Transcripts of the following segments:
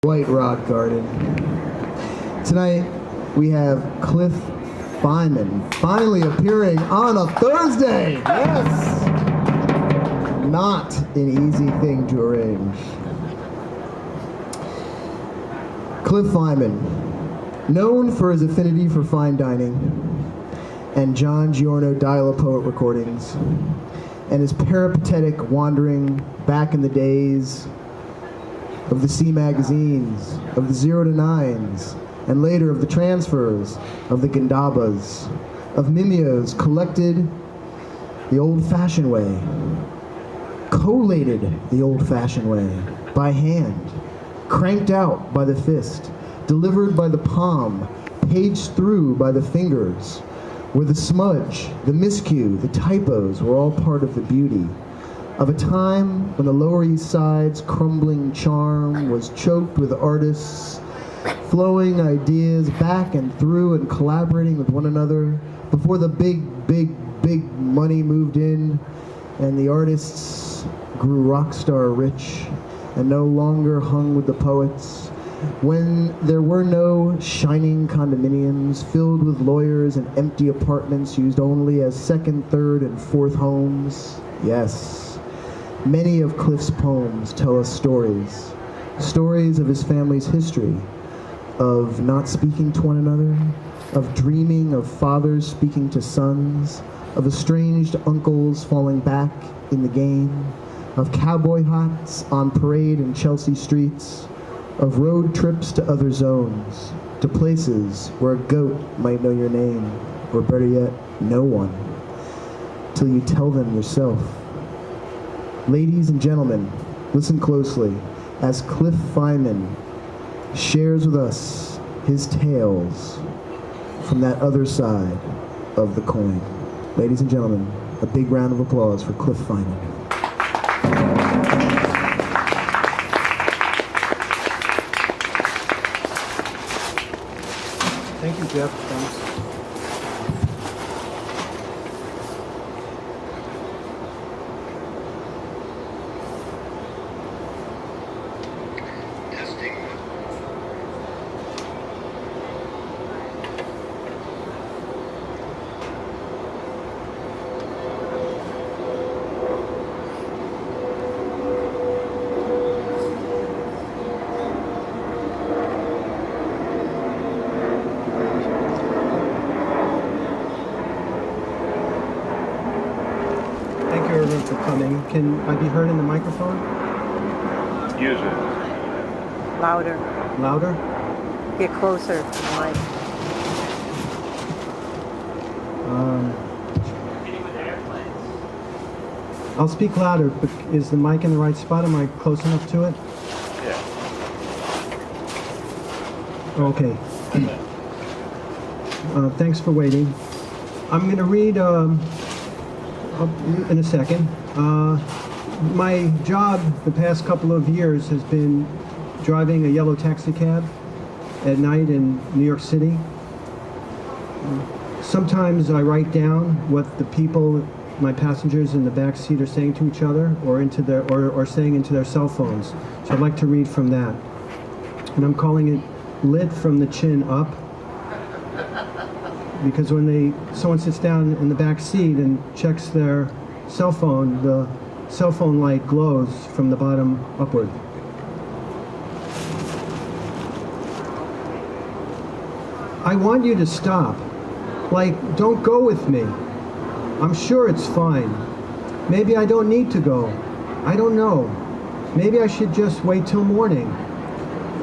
White Rock Garden. Tonight we have Cliff Fyman finally appearing on a Thursday. Yes! Not an easy thing to arrange. Cliff Fyman, known for his affinity for fine dining and John Giorno Dial-A-Poet recordings, and his peripatetic wandering back in the days of the C magazines, of the 0 to 9s, and later of the transfers, of the Gandabas, of Mimeos collected the old-fashioned way, collated the old-fashioned way, by hand, cranked out by the fist, delivered by the palm, paged through by the fingers, where the smudge, the miscue, the typos were all part of the beauty of a time when the Lower East Side's crumbling charm was choked with artists flowing ideas back and through and collaborating with one another before the big money moved in and the artists grew rock star rich and no longer hung with the poets, when there were no shining condominiums filled with lawyers and empty apartments used only as second, third, and fourth homes. Yes. Many of Cliff's poems tell us stories of his family's history, of not speaking to one another, of dreaming of fathers speaking to sons, of estranged uncles falling back in the game, of cowboy hats on parade in Chelsea streets, of road trips to other zones, to places where a goat might know your name, or better yet, no one, till you tell them yourself. Ladies and gentlemen, listen closely as Cliff Fyman shares with us his tales from that other side of the coin. Ladies and gentlemen, a big round of applause for Cliff Fyman. Thank you, Jeff. Thanks. For coming. Can I be heard in the microphone? Use it. Louder. Louder? Get closer to the mic. I'll speak louder, but is the mic in the right spot? Am I close enough to it? Yeah. Okay. Thanks for waiting. I'm going to read in a second. My job the past couple of years has been driving a yellow taxi cab at night in New York City. Sometimes I write down what the people, my passengers in the back seat, are saying to each other or saying into their cell phones. So I'd like to read from that. And I'm calling it Lit from the Chin Up, because when someone sits down in the back seat and checks their cell phone, the cell phone light glows from the bottom upward. I want you to stop. Don't go with me. I'm sure it's fine. Maybe I don't need to go. I don't know. Maybe I should just wait till morning.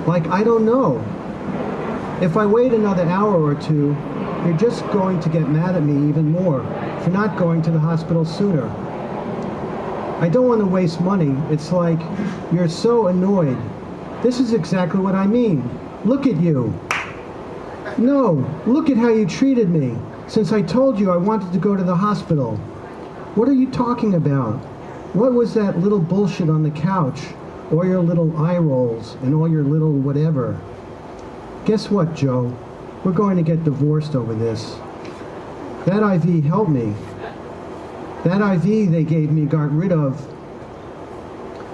I don't know. If I wait another hour or two, you're just going to get mad at me even more for not going to the hospital sooner. I don't want to waste money. It's like you're so annoyed. This is exactly what I mean. Look at you. No, look at how you treated me since I told you I wanted to go to the hospital. What are you talking about? What was that little bullshit on the couch? Or your little eye rolls and all your little whatever? Guess what, Joe? We're going to get divorced over this. That IV helped me. That IV they gave me got rid of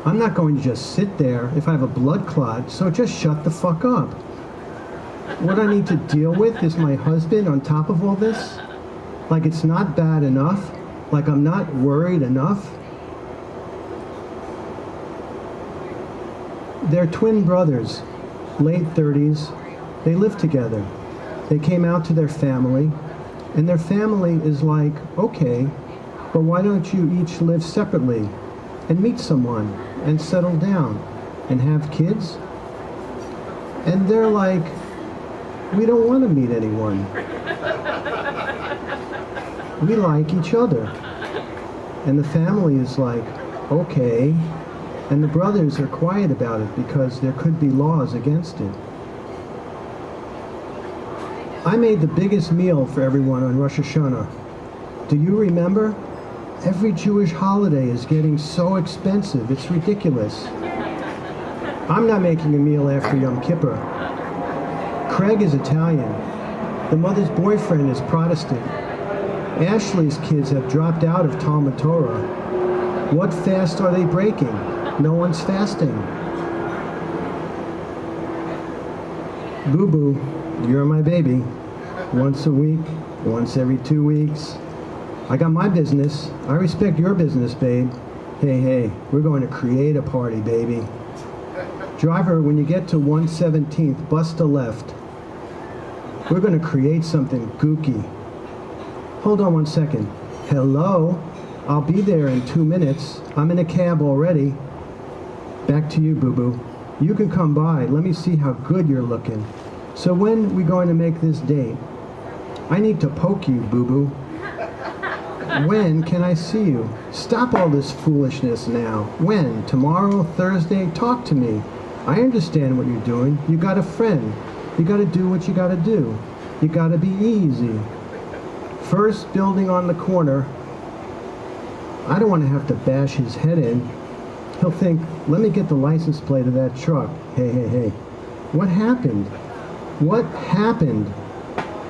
I'm not going to just sit there if I have a blood clot, so just shut the fuck up. What I need to deal with is my husband on top of all this? Like it's not bad enough? Like I'm not worried enough? They're twin brothers, late 30s. They live together. They came out to their family, and their family is like, okay, but why don't you each live separately and meet someone and settle down and have kids? And they're like, we don't want to meet anyone. We like each other. And the family is like, okay. And the brothers are quiet about it because there could be laws against it. I made the biggest meal for everyone on Rosh Hashanah. Do you remember? Every Jewish holiday is getting so expensive, it's ridiculous. I'm not making a meal after Yom Kippur. Craig is Italian. The mother's boyfriend is Protestant. Ashley's kids have dropped out of Talmud Torah. What fast are they breaking? No one's fasting. Boo-boo, you're my baby. Once a week, once every 2 weeks. I got my business. I respect your business, babe. Hey, we're going to create a party, baby. Driver, when you get to 117th, bust a left. We're going to create something gooky. Hold on 1 second. Hello? I'll be there in 2 minutes. I'm in a cab already. Back to you, boo-boo. You can come by. Let me see how good you're looking. So when we going to make this date? I need to poke you, boo-boo. When can I see you? Stop all this foolishness now. When? Tomorrow? Thursday? Talk to me. I understand what you're doing. You got a friend. You got to do what you got to do. You got to be easy. First building on the corner. I don't want to have to bash his head in. He'll think, let me get the license plate of that truck. Hey. What happened? What happened?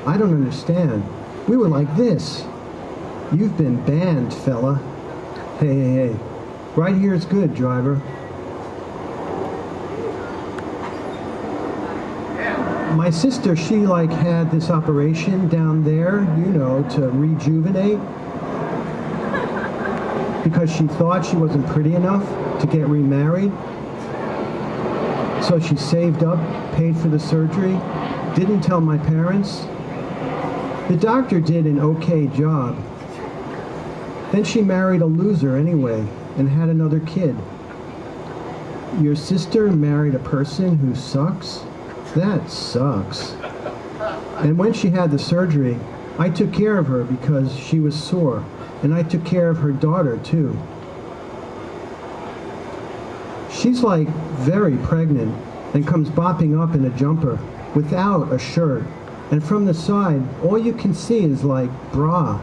I don't understand. We were like this. You've been banned, fella. Hey. Right here is good, driver. My sister, she had this operation down there, to rejuvenate. Because she thought she wasn't pretty enough to get remarried. So she saved up, paid for the surgery, didn't tell my parents. The doctor did an okay job. Then she married a loser anyway and had another kid. Your sister married a person who sucks? That sucks. And when she had the surgery, I took care of her because she was sore. And I took care of her daughter, too. She's very pregnant and comes bopping up in a jumper without a shirt. And from the side, all you can see is bra.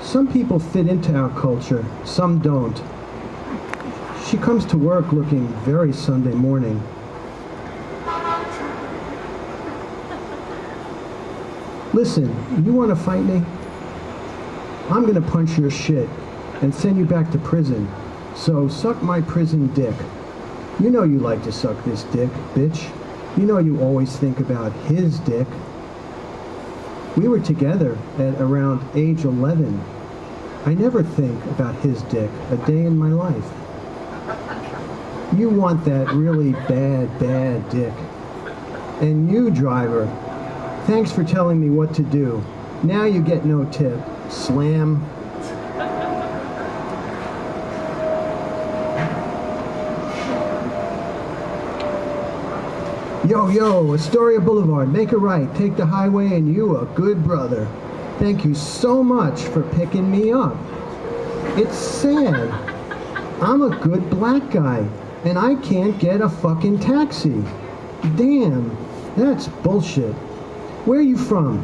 Some people fit into our culture, some don't. She comes to work looking very Sunday morning. Listen, you want to fight me? I'm gonna punch your shit and send you back to prison. So suck my prison dick. You know you like to suck this dick, bitch. You know you always think about his dick. We were together at around age 11. I never think about his dick a day in my life. You want that really bad dick. And you, driver, thanks for telling me what to do. Now you get no tip. Slam. Yo, Astoria Boulevard, make a right, take the highway, and you a good brother. Thank you so much for picking me up. It's sad. I'm a good black guy, and I can't get a fucking taxi. Damn, that's bullshit. Where are you from?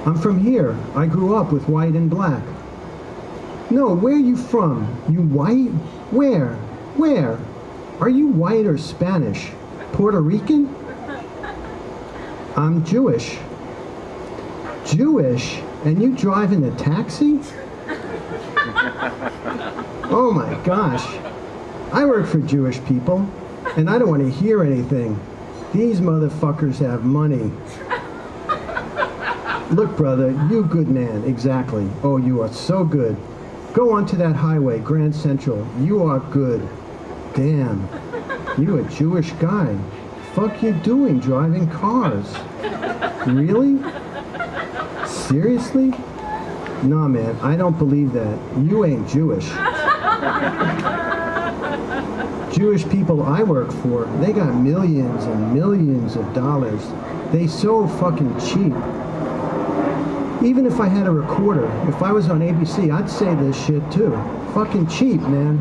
I'm from here. I grew up with white and black. No, where are you from? You white? Where? Are you white or Spanish? Puerto Rican? I'm Jewish. Jewish? And you drive in a taxi? Oh my gosh. I work for Jewish people, and I don't want to hear anything. These motherfuckers have money. Look, brother, you good man, exactly. Oh, you are so good. Go onto that highway, Grand Central. You are good. Damn, you a Jewish guy. Fuck you doing driving cars? Really? Seriously? Nah, man, I don't believe that. You ain't Jewish. Jewish people I work for, they got millions and millions of dollars. They so fucking cheap. Even if I had a recorder, if I was on ABC, I'd say this shit too. Fucking cheap, man.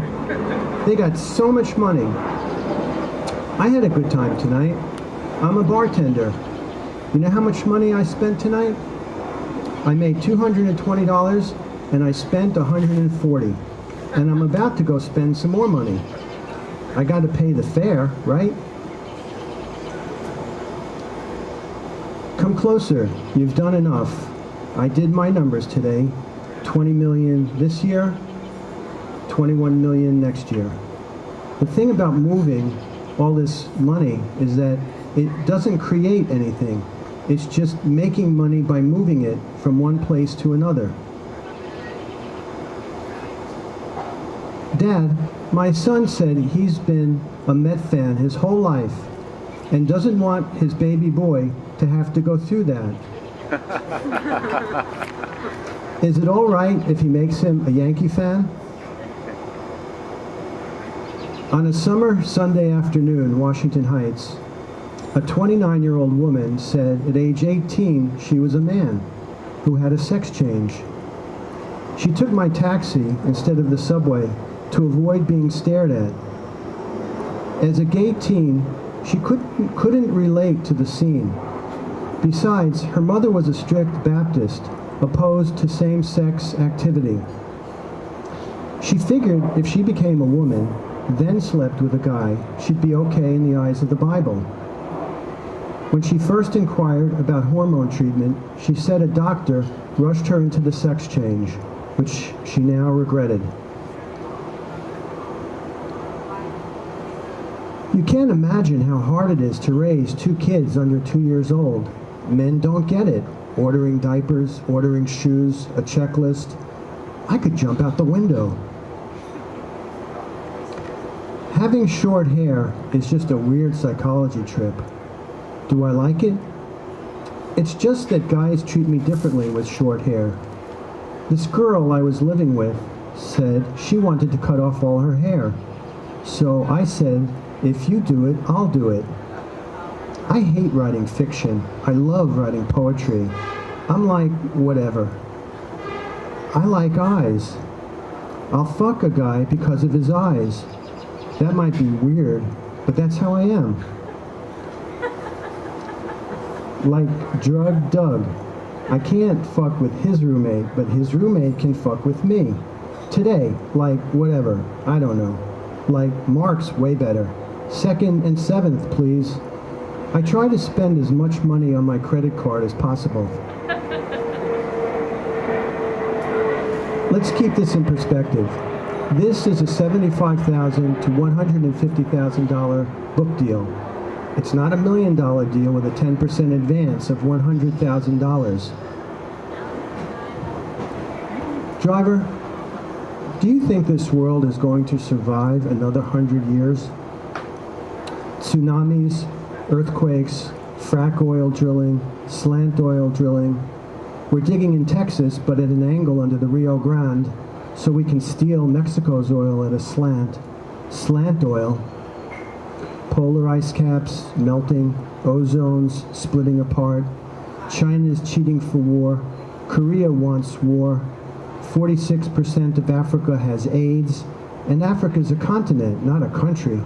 They got so much money. I had a good time tonight. I'm a bartender. You know how much money I spent tonight? I made $220 and I spent $140. And I'm about to go spend some more money. I got to pay the fare, right? Come closer. You've done enough. I did my numbers today. 20 million this year, 21 million next year. The thing about moving all this money is that it doesn't create anything. It's just making money by moving it from one place to another. Dad, my son said he's been a Met fan his whole life and doesn't want his baby boy to have to go through that. Is it all right if he makes him a Yankee fan? On a summer Sunday afternoon in Washington Heights, a 29-year-old woman said at age 18 she was a man who had a sex change. She took my taxi instead of the subway to avoid being stared at. As a gay teen, she couldn't relate to the scene. Besides, her mother was a strict Baptist, opposed to same-sex activity. She figured if she became a woman, then slept with a guy, she'd be okay in the eyes of the Bible. When she first inquired about hormone treatment, she said a doctor rushed her into the sex change, which she now regretted. You can't imagine how hard it is to raise 2 kids under 2 years old. Men don't get it. Ordering diapers, ordering shoes, a checklist. I could jump out the window. Having short hair is just a weird psychology trip. Do I like it? It's just that guys treat me differently with short hair. This girl I was living with said she wanted to cut off all her hair. So I said, if you do it, I'll do it. I hate writing fiction. I love writing poetry. I'm like, whatever. I like eyes. I'll fuck a guy because of his eyes. That might be weird, but that's how I am. Like Drug Doug. I can't fuck with his roommate, but his roommate can fuck with me. Today, like whatever, I don't know. Like Mark's way better. 2nd and 7th, please. I try to spend as much money on my credit card as possible. Let's keep this in perspective. This is a $75,000 to $150,000 book deal. It's not a $1 million deal with a 10% advance of $100,000. Driver, do you think this world is going to survive another 100 years? Tsunamis, earthquakes, frack oil drilling, slant oil drilling. We're digging in Texas, but at an angle under the Rio Grande, so we can steal Mexico's oil at a slant. Slant oil. Polar ice caps melting, ozones splitting apart. China's cheating for war. Korea wants war. 46% of Africa has AIDS, and Africa's a continent, not a country.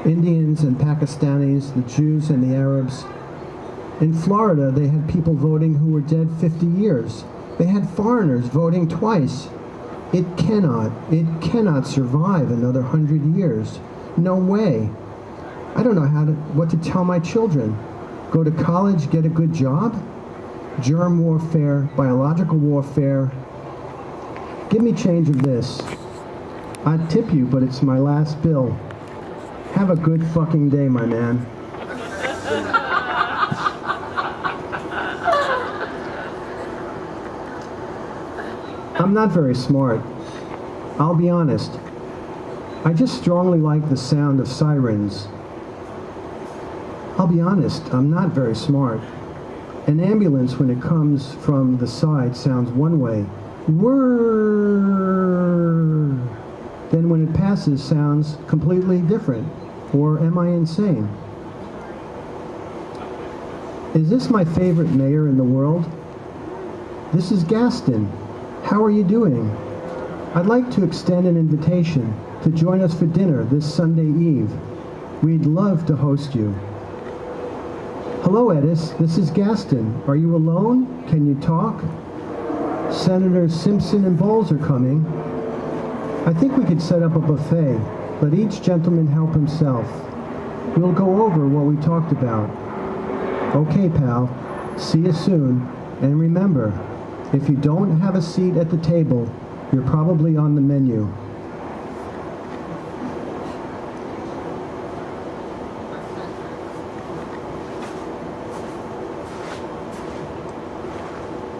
Indians and Pakistanis, the Jews and the Arabs. In Florida, they had people voting who were dead 50 years. They had foreigners voting twice. It cannot survive another 100 years. No way. I don't know what to tell my children. Go to college, get a good job? Germ warfare, biological warfare. Give me change of this. I'd tip you, but it's my last bill. Have a good fucking day, my man. I'm not very smart. I'll be honest. I just strongly like the sound of sirens. I'll be honest, I'm not very smart. An ambulance, when it comes from the side, sounds one way. Whirr. Then when it passes, sounds completely different. Or am I insane? Is this my favorite mayor in the world? This is Gaston. How are you doing? I'd like to extend an invitation to join us for dinner this Sunday Eve. We'd love to host you. Hello, Edis. This is Gaston. Are you alone? Can you talk? Senators Simpson and Bowles are coming. I think we could set up a buffet. Let each gentleman help himself. We'll go over what we talked about. Okay, pal. See you soon. And remember, if you don't have a seat at the table, you're probably on the menu.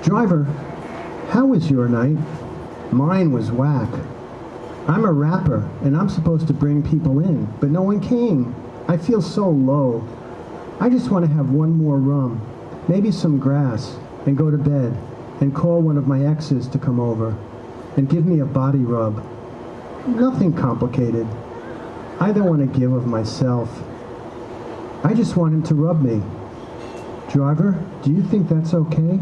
Driver, how was your night? Mine was whack. I'm a rapper, and I'm supposed to bring people in, but no one came. I feel so low. I just want to have one more rum, maybe some grass, and go to bed, and call one of my exes to come over, and give me a body rub. Nothing complicated. I don't want to give of myself. I just want him to rub me. Driver, do you think that's okay?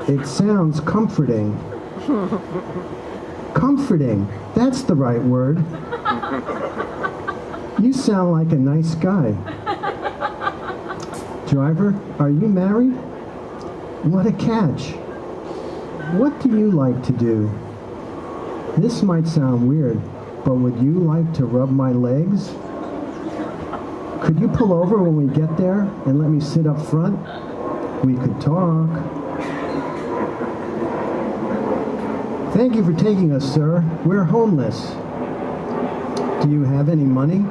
It sounds comforting. Comforting. That's the right word. You sound like a nice guy. Driver, are you married? What a catch. What do you like to do? This might sound weird, but would you like to rub my legs? Could you pull over when we get there and let me sit up front? We could talk. Thank you for taking us, sir. We're homeless. Do you have any money?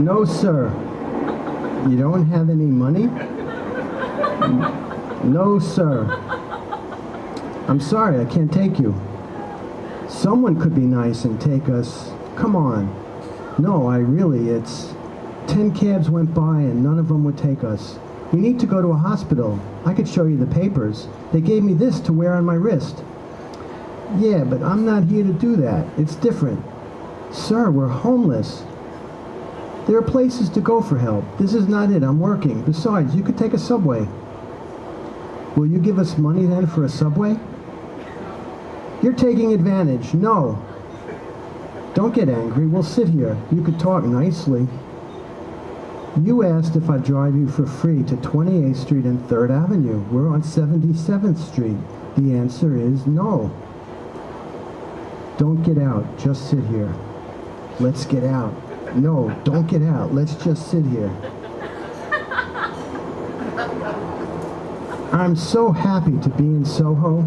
No, sir. You don't have any money? No, sir. I'm sorry, I can't take you. Someone could be nice and take us. Come on. No, it's 10 cabs went by and none of them would take us. We need to go to a hospital. I could show you the papers. They gave me this to wear on my wrist. Yeah, but I'm not here to do that. It's different. Sir, we're homeless. There are places to go for help. This is not it. I'm working. Besides, you could take a subway. Will you give us money then for a subway? You're taking advantage. No. Don't get angry. We'll sit here. You could talk nicely. You asked if I'd drive you for free to 28th Street and 3rd Avenue. We're on 77th Street. The answer is no. Don't get out. Just sit here. Let's get out. No, don't get out. Let's just sit here. I'm so happy to be in Soho.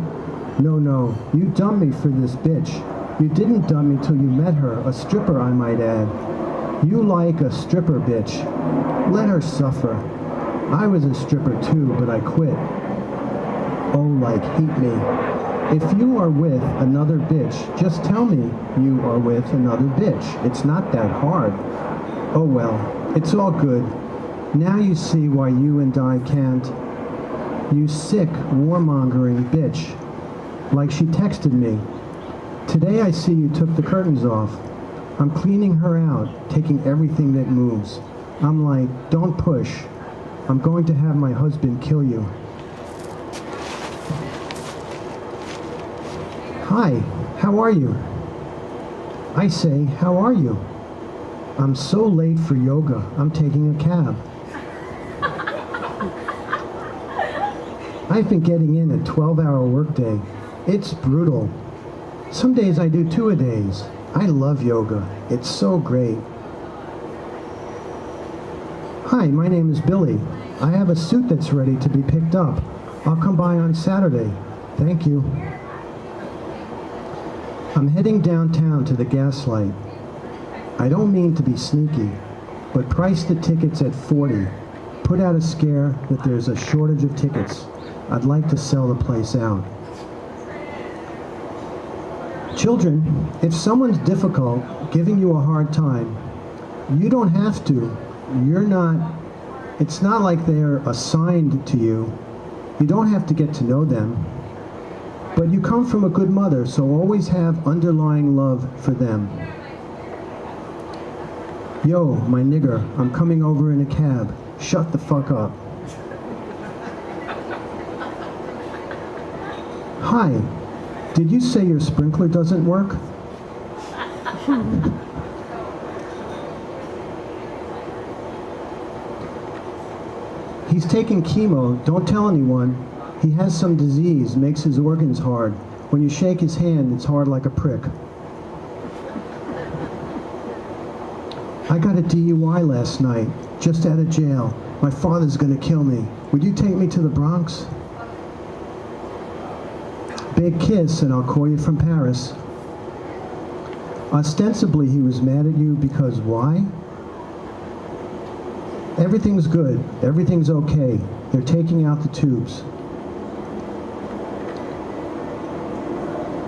No, you dumped me for this bitch. You didn't dump me till you met her, a stripper I might add. You like a stripper bitch. Let her suffer. I was a stripper too, but I quit. Oh, like hate me. If you are with another bitch, just tell me you are with another bitch. It's not that hard. Oh well, it's all good. Now you see why you and I can't. You sick, warmongering bitch. Like she texted me. Today I see you took the curtains off. I'm cleaning her out, taking everything that moves. I'm like, don't push. I'm going to have my husband kill you. Hi, how are you? I say, how are you? I'm so late for yoga, I'm taking a cab. I've been getting in a 12-hour workday. It's brutal. Some days I do 2-a-days. I love yoga. It's so great. Hi, my name is Billy. I have a suit that's ready to be picked up. I'll come by on Saturday. Thank you. I'm heading downtown to the Gaslight. I don't mean to be sneaky, but price the tickets at $40. Put out a scare that there's a shortage of tickets. I'd like to sell the place out. Children, if someone's difficult, giving you a hard time, you don't have to. It's not like they're assigned to you. You don't have to get to know them. But you come from a good mother, so always have underlying love for them. Yo, my nigger, I'm coming over in a cab. Shut the fuck up. Hi, did you say your sprinkler doesn't work? He's taking chemo. Don't tell anyone. He has some disease, makes his organs hard. When you shake his hand, it's hard like a prick. I got a DUI last night, just out of jail. My father's gonna kill me. Would you take me to the Bronx? Big kiss, and I'll call you from Paris. Ostensibly, he was mad at you because why? Everything's good. Everything's okay. They're taking out the tubes.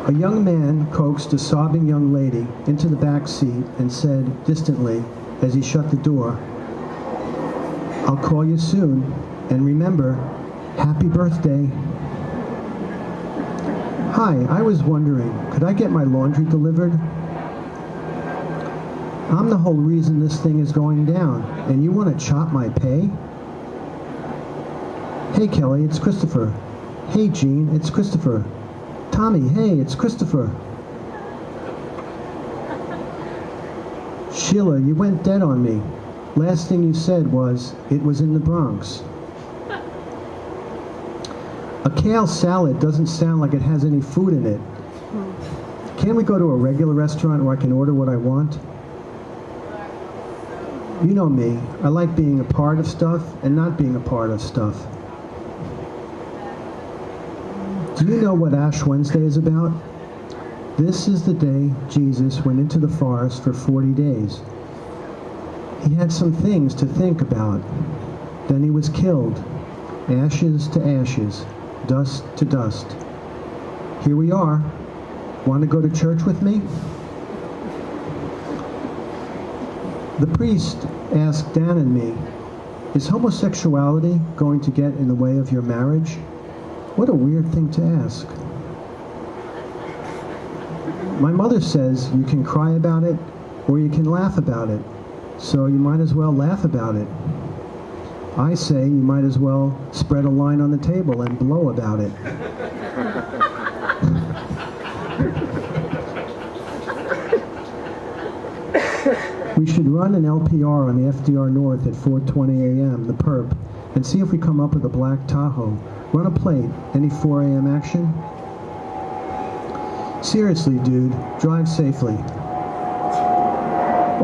A young man coaxed a sobbing young lady into the back seat and said distantly as he shut the door, I'll call you soon, and remember, happy birthday. Hi, I was wondering, could I get my laundry delivered? I'm the whole reason this thing is going down, and you want to chop my pay? Hey Kelly, it's Christopher. Hey Jean, it's Christopher. Tommy, hey, it's Christopher. Sheila, you went dead on me. Last thing you said was, it was in the Bronx. A kale salad doesn't sound like it has any food in it. Can't we go to a regular restaurant where I can order what I want? You know me, I like being a part of stuff and not being a part of stuff. Do you know what Ash Wednesday is about? This is the day Jesus went into the forest for 40 days. He had some things to think about. Then he was killed. Ashes to ashes, dust to dust. Here we are. Want to go to church with me? The priest asked Dan and me, is homosexuality going to get in the way of your marriage? What a weird thing to ask. My mother says you can cry about it or you can laugh about it, so you might as well laugh about it. I say you might as well spread a line on the table and blow about it. We should run an LPR on the FDR North at 4:20 a.m., the perp, and see if we come up with a black Tahoe. Run a plate. Any 4 a.m. action? Seriously, dude, drive safely.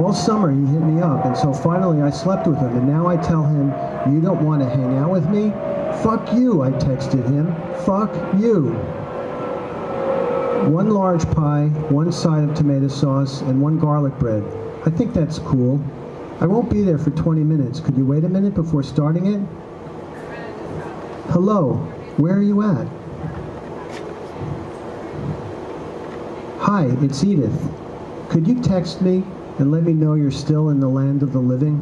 All summer he hit me up, and so finally I slept with him, and now I tell him, you don't want to hang out with me? Fuck you, I texted him. Fuck you. 1 large pie, 1 side of tomato sauce, and 1 garlic bread. I think that's cool. I won't be there for 20 minutes. Could you wait a minute before starting it? Hello, where are you at? Hi, it's Edith. Could you text me and let me know you're still in the land of the living?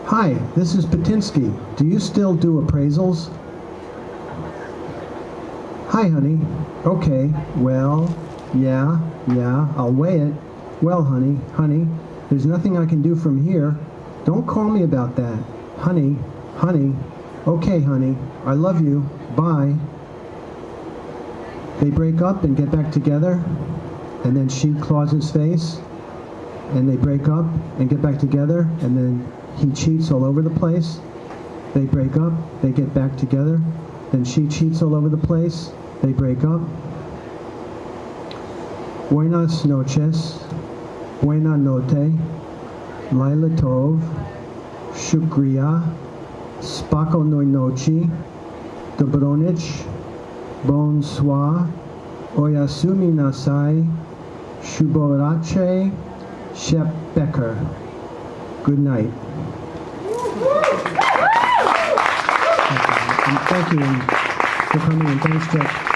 Hi, this is Patinsky. Do you still do appraisals? Hi, honey. Okay, well, yeah, I'll weigh it. Well, honey, there's nothing I can do from here. Don't call me about that. Honey. Okay, honey, I love you. Bye. They break up and get back together, and then she claws his face, and they break up and get back together, and then he cheats all over the place. They break up, they get back together, then she cheats all over the place, they break up. Buenas noches, buena noche, Laila Tov, Shukriya, Spoko Noinochi, Dobronich, Bonsoir, Oyasumi Nasai, Shuborache, Shep Becker. Good night. Thank you for coming, and thanks, Jeff.